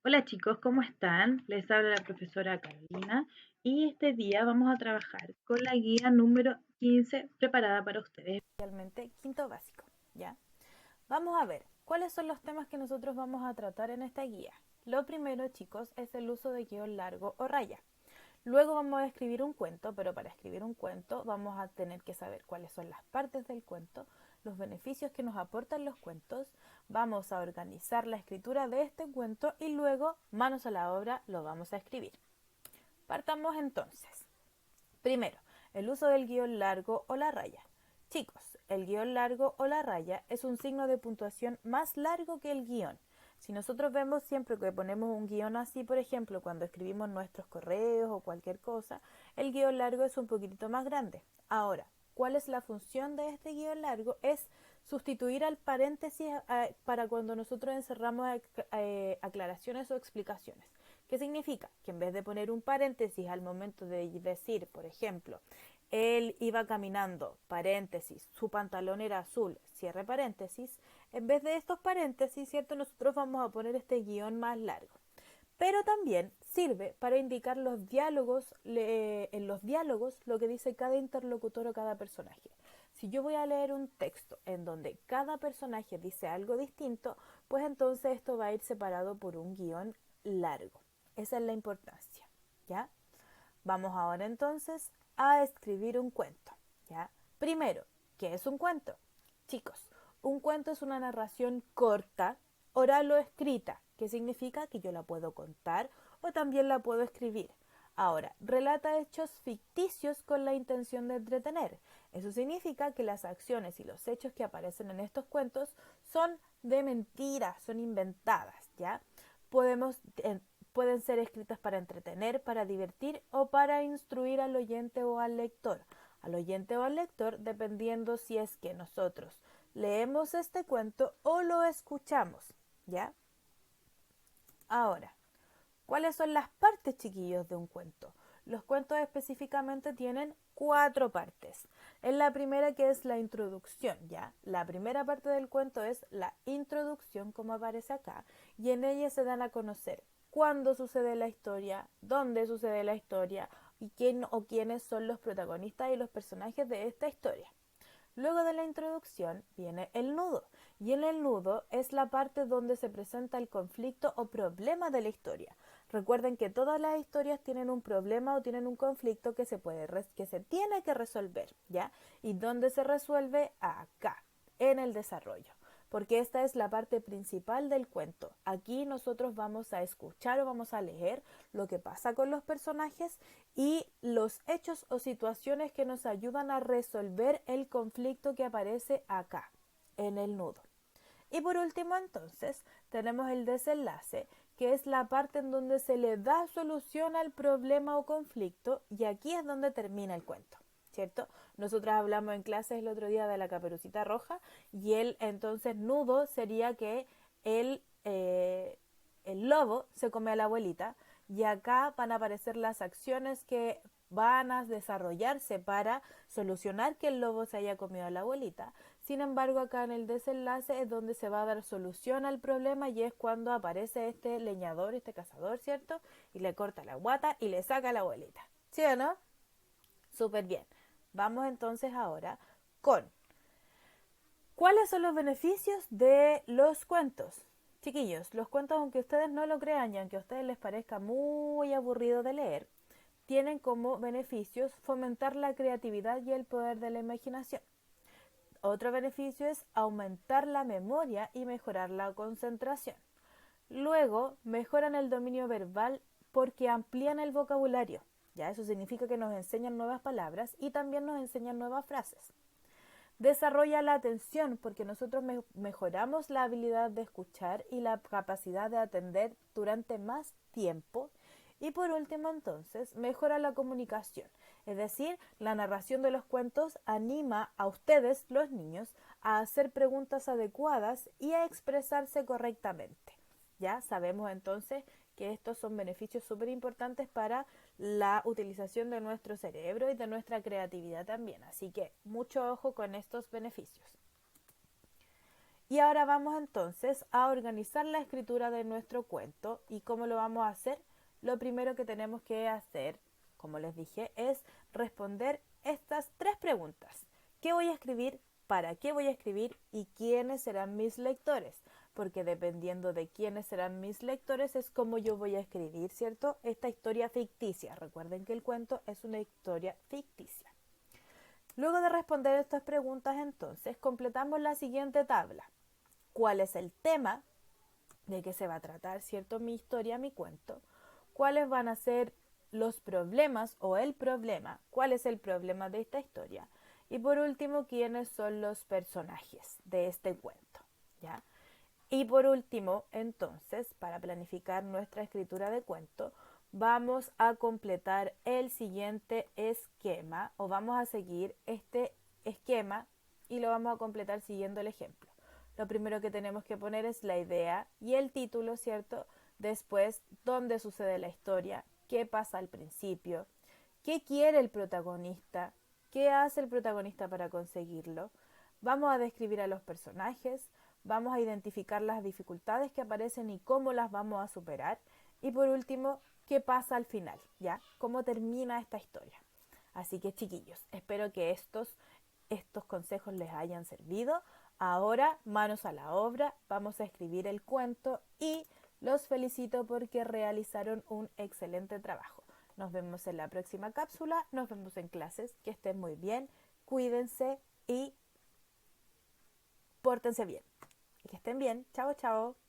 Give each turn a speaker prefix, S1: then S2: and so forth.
S1: Hola chicos, ¿cómo están? Les habla la profesora Carolina y este día vamos a trabajar con la guía número 15 preparada para ustedes.
S2: Especialmente quinto básico, ¿ya? Vamos a ver, ¿cuáles son los temas que nosotros vamos a tratar en esta guía? Lo primero, chicos, es el uso de guión largo o raya. Luego vamos a escribir un cuento, pero para escribir un cuento vamos a tener que saber cuáles son las partes del cuento, los beneficios que nos aportan los cuentos, vamos a organizar la escritura de este cuento y luego, manos a la obra, lo vamos a escribir. Partamos entonces. Primero, el uso del guión largo o la raya. Chicos, el guión largo o la raya es un signo de puntuación más largo que el guión. Si nosotros vemos siempre que ponemos un guión así, por ejemplo, cuando escribimos nuestros correos o cualquier cosa, el guión largo es un poquitito más grande. Ahora, ¿cuál es la función de este guión largo? Es sustituir al paréntesis para cuando nosotros encerramos aclaraciones o explicaciones. ¿Qué significa? Que en vez de poner un paréntesis al momento de decir, por ejemplo, él iba caminando, paréntesis, su pantalón era azul, cierre paréntesis, en vez de estos paréntesis, ¿cierto? Nosotros vamos a poner este guión más largo. Pero también sirve para indicar los diálogos, en los diálogos lo que dice cada interlocutor o cada personaje. Si yo voy a leer un texto en donde cada personaje dice algo distinto, pues entonces esto va a ir separado por un guión largo. Esa es la importancia, ¿ya? Vamos ahora entonces a escribir un cuento, ¿ya? Primero, ¿qué es un cuento? Chicos, un cuento es una narración corta, oral o escrita, que significa que yo la puedo contar o también la puedo escribir. Ahora, relata hechos ficticios con la intención de entretener. Eso significa que las acciones y los hechos que aparecen en estos cuentos son de mentira, son inventadas, ¿ya? Podemos pueden ser escritas para entretener, para divertir o para instruir al oyente o al lector. Al oyente o al lector dependiendo si es que nosotros leemos este cuento o lo escuchamos, ¿ya? Ahora, ¿cuáles son las partes, chiquillos, de un cuento? Los cuentos específicamente tienen 4 partes. En la primera que es la introducción, ¿ya? La primera parte del cuento es la introducción, como aparece acá, y en ella se dan a conocer cuándo sucede la historia, dónde sucede la historia y quién o quiénes son los protagonistas y los personajes de esta historia. Luego de la introducción viene el nudo, y en el nudo es la parte donde se presenta el conflicto o problema de la historia. Recuerden que todas las historias tienen un problema o tienen un conflicto que se tiene que resolver, ¿ya? ¿Y dónde se resuelve? Acá, en el desarrollo, porque esta es la parte principal del cuento. Aquí nosotros vamos a escuchar o vamos a leer lo que pasa con los personajes y los hechos o situaciones que nos ayudan a resolver el conflicto que aparece acá, en el nudo. Y por último entonces tenemos el desenlace, que es la parte en donde se le da solución al problema o conflicto y aquí es donde termina el cuento, ¿cierto? Nosotras hablamos en clases el otro día de la Caperucita Roja y el entonces nudo sería que el, eh, el lobo se come a la abuelita y acá van a aparecer las acciones que van a desarrollarse para solucionar que el lobo se haya comido a la abuelita. Sin embargo, acá en el desenlace es donde se va a dar solución al problema y es cuando aparece este leñador, este cazador, ¿cierto? Y le corta la guata y le saca a la abuelita. ¿Sí o no? Súper bien. Vamos entonces ahora con ¿cuáles son los beneficios de los cuentos? Chiquillos, los cuentos, aunque ustedes no lo crean y aunque a ustedes les parezca muy aburrido de leer, tienen como beneficios fomentar la creatividad y el poder de la imaginación. Otro beneficio es aumentar la memoria y mejorar la concentración. Luego, mejoran el dominio verbal porque amplían el vocabulario. Ya eso significa que nos enseñan nuevas palabras y también nos enseñan nuevas frases. Desarrolla la atención porque nosotros mejoramos la habilidad de escuchar y la capacidad de atender durante más tiempo. Y por último entonces, mejora la comunicación. Es decir, la narración de los cuentos anima a ustedes, los niños, a hacer preguntas adecuadas y a expresarse correctamente. Ya sabemos entonces que estos son beneficios súper importantes para la utilización de nuestro cerebro y de nuestra creatividad también. Así que mucho ojo con estos beneficios. Y ahora vamos entonces a organizar la escritura de nuestro cuento. ¿Y cómo lo vamos a hacer? Lo primero que tenemos que hacer, como les dije, es responder estas 3 preguntas. ¿Qué voy a escribir? ¿Para qué voy a escribir? ¿Y quiénes serán mis lectores? Porque dependiendo de quiénes serán mis lectores es como yo voy a escribir, ¿cierto? Esta historia ficticia. Recuerden que el cuento es una historia ficticia. Luego de responder estas preguntas, entonces, completamos la siguiente tabla. ¿Cuál es el tema? ¿De qué se va a tratar, cierto? Mi historia, mi cuento. ¿Cuáles van a ser los problemas o el problema? ¿Cuál es el problema de esta historia? Y por último, ¿quiénes son los personajes de este cuento? ¿Ya? Y por último, entonces, para planificar nuestra escritura de cuento, vamos a completar el siguiente esquema o vamos a seguir este esquema y lo vamos a completar siguiendo el ejemplo. Lo primero que tenemos que poner es la idea y el título, ¿cierto? Después, dónde sucede la historia, qué pasa al principio, qué quiere el protagonista, qué hace el protagonista para conseguirlo. Vamos a describir a los personajes, vamos a identificar las dificultades que aparecen y cómo las vamos a superar. Y por último, qué pasa al final, ¿ya? ¿Cómo termina esta historia? Así que chiquillos, espero que estos consejos les hayan servido. Ahora, manos a la obra, vamos a escribir el cuento y los felicito porque realizaron un excelente trabajo. Nos vemos en la próxima cápsula, nos vemos en clases, que estén muy bien, cuídense y pórtense bien. Que estén bien, chao, chao.